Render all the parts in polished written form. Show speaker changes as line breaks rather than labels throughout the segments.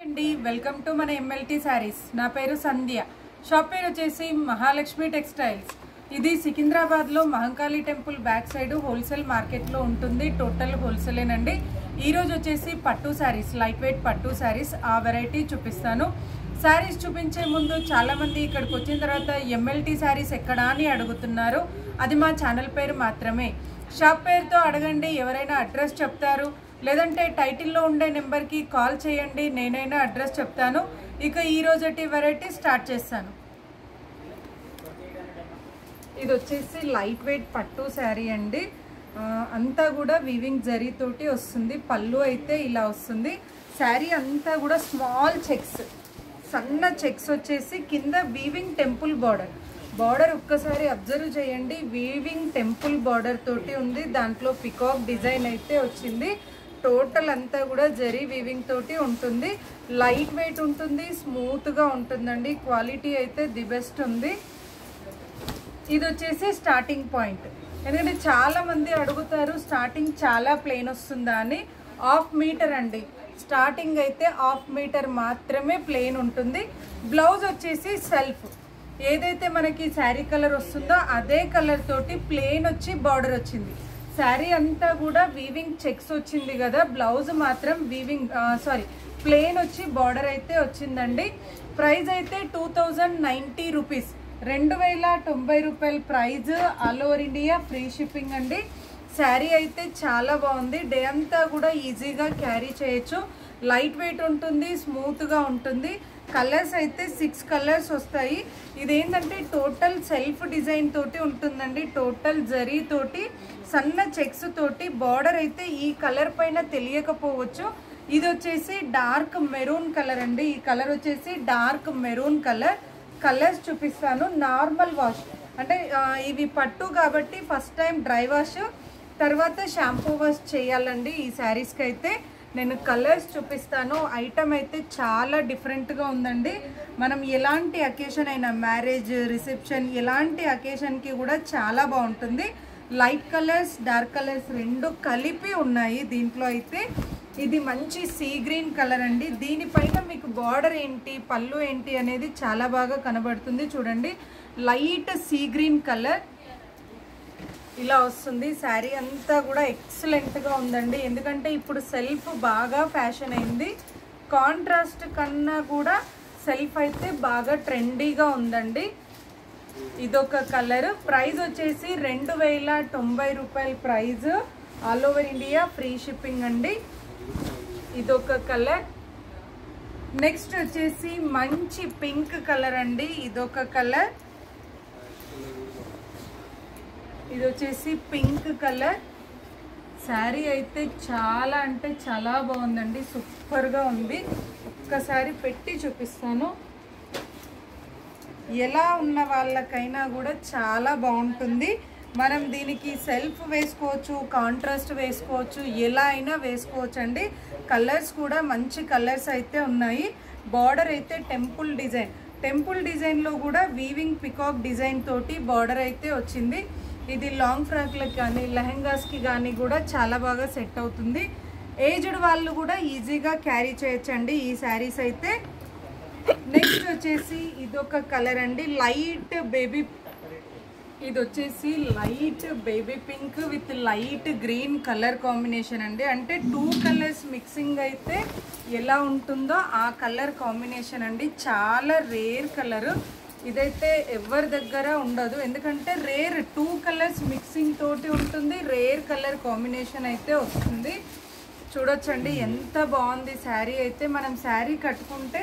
అండి welcome to మన MLT saris. నా పేరు సంధ్య. షాప్ పేరు వచ్చేసి మహాలక్ష్మి టెక్స్టైల్స్. ఇది సికింద్రాబాద్లో Mahankali temple back side wholesale మార్కెట్లో ఉంటుంది. టోటల్ హోల్సేలేనండి. ఈరోజు వచ్చేసి పట్టు శారీస్, లైట్ వెయిట్ పట్టు శారీస్, ఆ వెరైటీ చూపిస్తాను. శారీస్ చూపించే ముందు చాలామంది ఇక్కడికి వచ్చిన తర్వాత ఎంఎల్టీ శారీస్ ఎక్కడా అని అడుగుతున్నారు. అది మా ఛానల్ పేరు మాత్రమే. షాప్ పేరుతో అడగండి, ఎవరైనా అడ్రస్ చెప్తారు. లేదంటే టైటిల్లో ఉండే నెంబర్కి కాల్ చేయండి, నేనైనా అడ్రస్ చెప్తాను. ఇక ఈ రోజటి వెరైటీ స్టార్ట్ చేస్తాను. ఇది వచ్చేసి లైట్ వెయిట్ పట్టు శారీ అండి. అంతా కూడా వీవింగ్ జరీతోటి వస్తుంది. పళ్ళు అయితే ఇలా వస్తుంది. శారీ అంతా కూడా స్మాల్ చెక్స్, సన్న చెక్స్ వచ్చేసి కింద వీవింగ్ టెంపుల్ బార్డర్ ఒక్కసారి అబ్జర్వ్ చేయండి. వీవింగ్ టెంపుల్ బార్డర్ తోటి ఉంది. దాంట్లో పికాక్ డిజైన్ అయితే వచ్చింది. టోటల్ అంతా కూడా జరీ వీవింగ్ తోటి ఉంటుంది. లైట్ వెయిట్ ఉంటుంది, స్మూత్గా ఉంటుందండి. క్వాలిటీ అయితే ది బెస్ట్ ఉంది. ఇది వచ్చేసి స్టార్టింగ్ పాయింట్. ఎందుకంటే చాలామంది అడుగుతారు స్టార్టింగ్ చాలా ప్లెయిన్ వస్తుందా అని. 1/2 మీటర్ అండి స్టార్టింగ్ అయితే. 1/2 మీటర్ మాత్రమే ప్లెయిన్ ఉంటుంది. బ్లౌజ్ వచ్చేసి సెల్ఫ్, ఏదైతే మనకి శారీ కలర్ వస్తుందో అదే కలర్ తోటి ప్లెయిన్ వచ్చి బార్డర్ వచ్చింది. శారీ అంతా కూడా వీవింగ్ చెక్స్ వచ్చింది కదా, బ్లౌజ్ మాత్రం ప్లెయిన్ వచ్చి బార్డర్ అయితే వచ్చిందండి. ప్రైస్ అయితే 2090 రూపీస్, 2090 రూపాయల price. All over India free shipping అండి. శారీ అయితే చాలా బాగుంది. డే అంతా కూడా ఈజీగా క్యారీ చేయొచ్చు. లైట్ వెయిట్ ఉంటుంది, స్మూత్గా ఉంటుంది. కలర్స్ అయితే 6 కలర్స్ వస్తాయి. ఇదేంటంటే టోటల్ సెల్ఫ్ డిజైన్ తోటి ఉంటుందండి. టోటల్ జరీ తోటి సన్న చెక్స్ తోటి బార్డర్ అయితే ఈ కలర్ పైన తెలియకపోవచ్చు. ఇది వచ్చేసి డార్క్ మెరూన్ కలర్ అండి. ఈ కలర్ వచ్చేసి డార్క్ మెరూన్ కలర్. కలర్స్ చూపిస్తాను. నార్మల్ వాష్ అంటే ఇవి పట్టు కాబట్టి ఫస్ట్ టైం డ్రై వాష్, తర్వాత షాంపూ వాష్ చేయాలండి. ఈ శారీస్కి అయితే నేను కలర్స్ చూపిస్తాను. ఐటమ్ అయితే చాలా డిఫరెంట్గా ఉందండి. మనం ఎలాంటి అకేషన్ అయినా, మ్యారేజ్, రిసెప్షన్, ఎలాంటి అకేషన్కి కూడా చాలా బాగుంటుంది. లైట్ కలర్స్, డార్క్ కలర్స్ రెండు కలిపి ఉన్నాయి దీంట్లో అయితే. ఇది మంచి సీ గ్రీన్ కలర్ అండి. దీనిపైన మీకు బార్డర్ ఏంటి, పళ్ళు ఏంటి అనేది చాలా బాగా కనబడుతుంది. చూడండి, లైట్ సీ గ్రీన్ కలర్ ఇలా వస్తుంది. శారీ అంతా కూడా ఎక్సలెంట్గా ఉందండి. ఎందుకంటే ఇప్పుడు సెల్ఫ్ బాగా ఫ్యాషన్ అయింది. కాంట్రాస్ట్ కన్నా కూడా సెల్ఫ్ అయితే బాగా ట్రెండీగా ఉందండి. ఇదొక కలర్. ప్రైస్ వచ్చేసి 2090 రూపాయల price. All over India free shipping అండి. ఇదొక కలర్. నెక్స్ట్ వచ్చేసి మంచి పింక్ కలర్ అండి. ఇదొక కలర్. ఇది వచ్చేసి పింక్ కలర్. శారీ అయితే చాలా అంటే చాలా బాగుందండి. సూపర్గా ఉంది. ఒక్కసారి పెట్టి చూపిస్తాను. ఎలా ఉన్న వాళ్ళకైనా కూడా చాలా బాగుంటుంది. మనం దీనికి సెల్ఫ్ వేసుకోవచ్చు, కాంట్రాస్ట్ వేసుకోవచ్చు, ఎలా అయినా వేసుకోవచ్చు అండి. కలర్స్ కూడా మంచి కలర్స్ అయితే ఉన్నాయి. బార్డర్ అయితే టెంపుల్ డిజైన్లో కూడా వీవింగ్ పికాక్ డిజైన్ తోటి బార్డర్ అయితే వచ్చింది. ఇది లాంగ్ ఫ్రాక్లకు కానీ, లెహెంగాస్కి కానీ కూడా చాలా బాగా సెట్ అవుతుంది. ఏజ్డ్ వాళ్ళు కూడా ఈజీగా క్యారీ చేయొచ్చండి ఈ శారీస్ అయితే. నెక్స్ట్ వచ్చేసి ఇదొక కలర్ అండి, లైట్ బేబీ. ఇది వచ్చేసి light baby pink with light green colour combination అండి. అంటే 2 కలర్స్ మిక్సింగ్ అయితే ఎలా ఉంటుందో ఆ కలర్ కాంబినేషన్ అండి. చాలా రేర్ కలర్. ఇదైతే ఎవరి దగ్గర ఉండదు. ఎందుకంటే రేర్ 2 కలర్స్ మిక్సింగ్ తోటి ఉంటుంది. రేర్ కలర్ కాంబినేషన్ అయితే వస్తుంది. చూడొచ్చండి ఎంత బాగుంది శారీ అయితే. మనం శారీ కట్టుకుంటే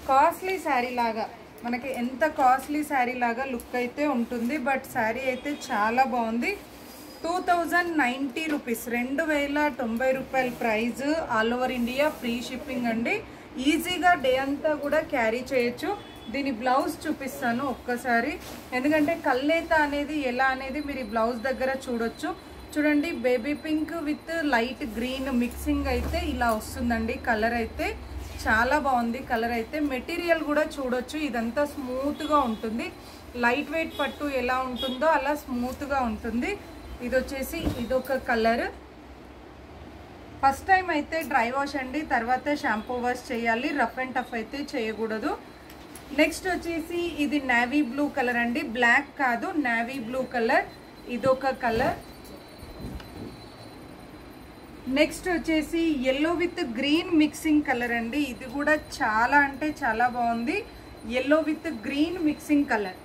కాస్ట్లీ శారీ లాగా, మనకి ఎంత కాస్ట్లీ శారీ లాగా లుక్ అయితే ఉంటుంది. బట్ శారీ అయితే చాలా బాగుంది. 2090 రూపీస్, 2090 రూపాయల price. All over India free shipping అండి. ఈజీగా డే అంతా కూడా క్యారీ చేయొచ్చు. దీని బ్లౌజ్ చూపిస్తాను ఒక్కసారి. ఎందుకంటే కల్లేత అనేది ఎలా అనేది మీరు ఈ బ్లౌజ్ దగ్గర చూడొచ్చు. చూడండి, baby pink with light green mixing అయితే ఇలా వస్తుందండి. కలర్ అయితే చాలా బాగుంది. కలర్ అయితే మెటీరియల్ కూడా చూడొచ్చు. ఇదంతా స్మూత్గా ఉంటుంది. లైట్ వెయిట్ పట్టు ఎలా ఉంటుందో అలా స్మూత్గా ఉంటుంది. ఇది వచ్చేసి ఇదొక కలర్. ఫస్ట్ టైం అయితే డ్రై వాష్ అండి, తర్వాత షాంపూ వాష్ చేయాలి, రఫ్ అండ్ టఫ్ అయితే చేయకూడదు. నెక్స్ట్ వచ్చేసి ఇది నేవీ బ్లూ కలర్ అండి, బ్లాక్ కాదు నేవీ బ్లూ కలర్, ఇదొక కలర్. నెక్స్ట్ వచ్చేసి yellow with green mixing colour అండి, ఇది కూడా చాలా అంటే చాలా బాగుంది. Yellow with green mixing colour,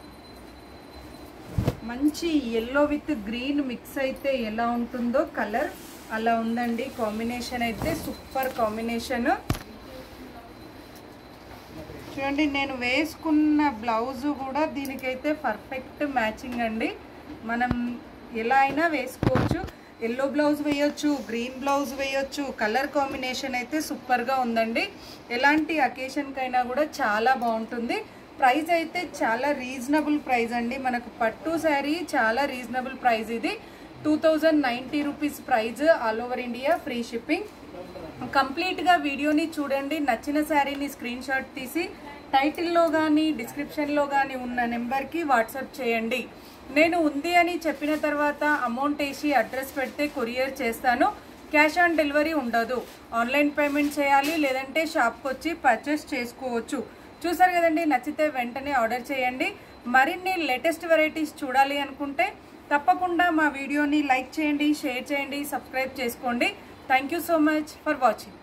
మంచి ఎల్లో విత్ గ్రీన్ మిక్స్ అయితే ఎలా ఉంటుందో కలర్ అలా ఉందండి. కాంబినేషన్ అయితే సూపర్ కాంబినేషన్. చూడండి నేను వేసుకున్న బ్లౌజ్ కూడా దీనికైతే పర్ఫెక్ట్ మ్యాచింగ్ అండి. మనం ఎలా అయినా వేసుకోవచ్చు, ఎల్లో బ్లౌజ్ వేయొచ్చు, గ్రీన్ బ్లౌజ్ వేయొచ్చు. కలర్ కాంబినేషన్ అయితే సూపర్గా ఉందండి. ఎలాంటి అకేషన్కైనా కూడా చాలా బాగుంటుంది. ప్రైస్ అయితే చాలా రీజనబుల్ ప్రైస్ అండి. మనకు పట్టు శారీ చాలా రీజనబుల్ ప్రైస్. ఇది 2090 rupees price, all over India free shipping. కంప్లీట్గా వీడియోని చూడండి. నచ్చిన శారీని స్క్రీన్ షాట్ తీసి టైటిల్లో కానీ డిస్క్రిప్షన్లో కానీ ఉన్న నెంబర్కి వాట్సాప్ చేయండి. నేను ఉంది అని చెప్పిన తర్వాత అమౌంట్ వేసి అడ్రస్ పెడితే కొరియర్ చేస్తాను. క్యాష్ ఆన్ డెలివరీ ఉండదు. ఆన్లైన్ పేమెంట్ చేయాలి, లేదంటే షాప్కి వచ్చి పర్చేస్ చేసుకోవచ్చు. చూసారు కదండి, నచ్చితే వెంటనే ఆర్డర్ చేయండి. మరిన్ని లేటెస్ట్ వెరైటీస్ చూడాలి అనుకుంటే తప్పకుండా మా వీడియోని లైక్ చేయండి, షేర్ చేయండి, సబ్స్క్రైబ్ చేసుకోండి. Thank you so much for watching.